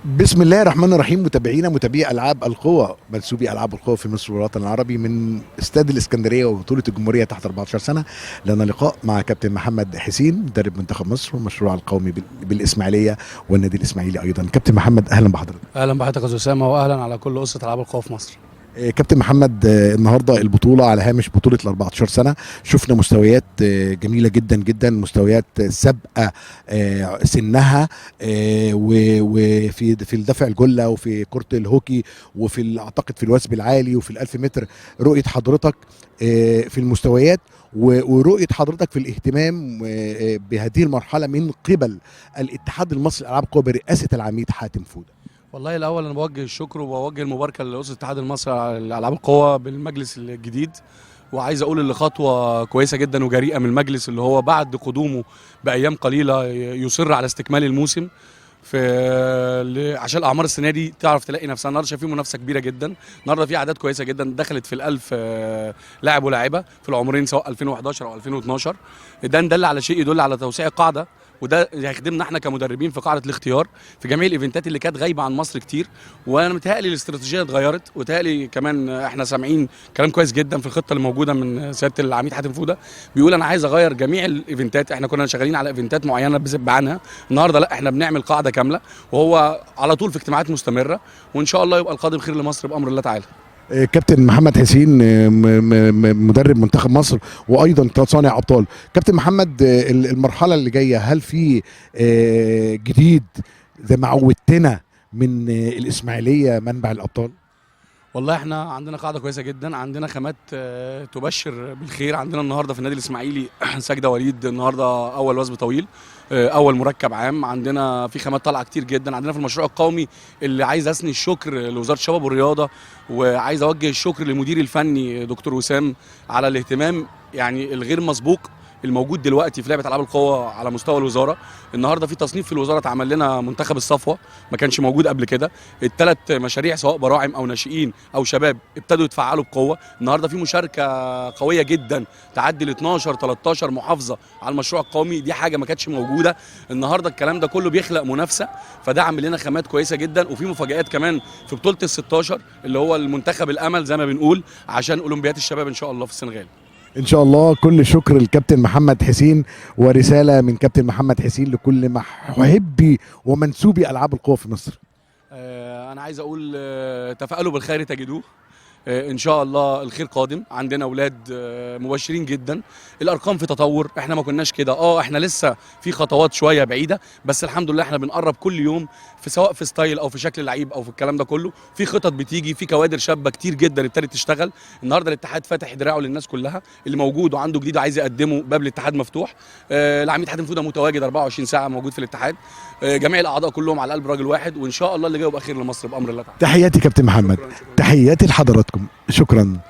بسم الله الرحمن الرحيم. متابعينا متابعي العاب القوى، منسوبي العاب القوى في مصر والوطن العربي من استاد الاسكندريه وبطوله الجمهوريه تحت 14 سنه، لنا لقاء مع كابتن محمد حسين مدرب منتخب مصر والمشروع القومي بالاسماعيليه والنادي الاسماعيلي ايضا. كابتن محمد اهلا بحضرتك. اهلا بحضرتك يا اسامه، واهلا على كل اسره العاب القوى في مصر. كابتن محمد، النهارده البطوله على هامش بطوله ال 14 سنه، شفنا مستويات جميله جدا جدا، مستويات سابقه سنها، وفي الدفع الجله وفي كره الهوكي وفي اعتقد في الوثب العالي وفي ال1000 متر. رؤيه حضرتك في المستويات ورؤيه حضرتك في الاهتمام بهذه المرحله من قبل الاتحاد المصري للالعاب القوى برئاسه العميد حاتم فوده. والله الاول انا بوجه الشكر وبوجه المباركه لاسره الاتحاد المصري للالعاب القوى بالمجلس الجديد، وعايز اقول اللي خطوه كويسه جدا وجريئه من المجلس اللي هو بعد قدومه بايام قليله يصر على استكمال الموسم عشان الاعمار السنه دي تعرف تلاقي نفسها. النهارده شايفين منافسه كبيره جدا، النهارده في اعداد كويسه جدا دخلت في ال1000 لاعب ولاعيبه في العمرين سواء 2011 او 2012. ده دل على شيء يدل على توسيع القاعده، وده هيخدمنا احنا كمدربين في قاعده الاختيار في جميع الايفنتات اللي كانت غايبه عن مصر كتير. وانا متهيألي الاستراتيجيه اتغيرت، وتهيألي كمان احنا سامعين كلام كويس جدا في الخطه اللي موجوده من سياده العميد حاتم فوده، بيقول انا عايز اغير جميع الايفنتات. احنا كنا شغالين على ايفنتات معينه بذب عنها، النهارده لا احنا بنعمل قاعده كامله، وهو على طول في اجتماعات مستمره، وان شاء الله يبقى القادم خير لمصر بامر الله تعالى. كابتن محمد حسين مدرب منتخب مصر وايضا صانع ابطال. كابتن محمد، المرحله اللي جايه هل في جديد زي ما عودتنا من الاسماعيليه منبع الابطال؟ والله احنا عندنا قاعده كويسه جدا، عندنا خامات تبشر بالخير. عندنا النهارده في النادي الاسماعيلي ساجده وليد النهارده اول وثب طويل، اول مركب عام. عندنا في خامات طالعه كتير جدا. عندنا في المشروع القومي اللي عايز اثني الشكر لوزاره الشباب والرياضه، وعايز اوجه الشكر للمدير الفني دكتور وسام على الاهتمام يعني الغير مسبوق الموجود دلوقتي في لعبه العاب القوى على مستوى الوزاره. النهارده في تصنيف في الوزاره اتعمل لنا منتخب الصفوه ما كانش موجود قبل كده. الثلاث مشاريع سواء براعم او ناشئين او شباب ابتدوا يتفعلوا بقوه. النهارده في مشاركه قويه جدا تعدي ل 12 13 محافظه على المشروع القومي، دي حاجه ما كانتش موجوده. النهارده الكلام ده كله بيخلق منافسه، فده عامل لنا خامات كويسه جدا. وفي مفاجآت كمان في بطوله ال16 اللي هو المنتخب الامل زي ما بنقول عشان اولمبياد الشباب ان شاء الله في السنغال. ان شاء الله. كل شكر للكابتن محمد حسين، ورساله من كابتن محمد حسين لكل محبي ومنسوبي العاب القوى في مصر. انا عايز اقول تفائلوا بالخير تجدوه. ان شاء الله الخير قادم. عندنا اولاد مبشرين جدا، الارقام في تطور، احنا ما كناش كده. احنا لسه في خطوات شويه بعيده، بس الحمد لله احنا بنقرب كل يوم في سواء في ستايل او في شكل لعيب او في الكلام ده كله. في خطط بتيجي، في كوادر شابه كتير جدا ابتدت تشتغل. النهارده الاتحاد فاتح دراعه للناس كلها، اللي موجود وعنده جديد وعايز يقدمه باب الاتحاد مفتوح. العميد حاتم فوده متواجد 24 ساعه موجود في الاتحاد. جميع الاعضاء كلهم على قلب راجل واحد، وان شاء الله اللي جاي يبقى خير لمصر بامر الله تعالى. تحياتي كابتن محمد. شكراً. تحياتي لحضراتكم، شكرا.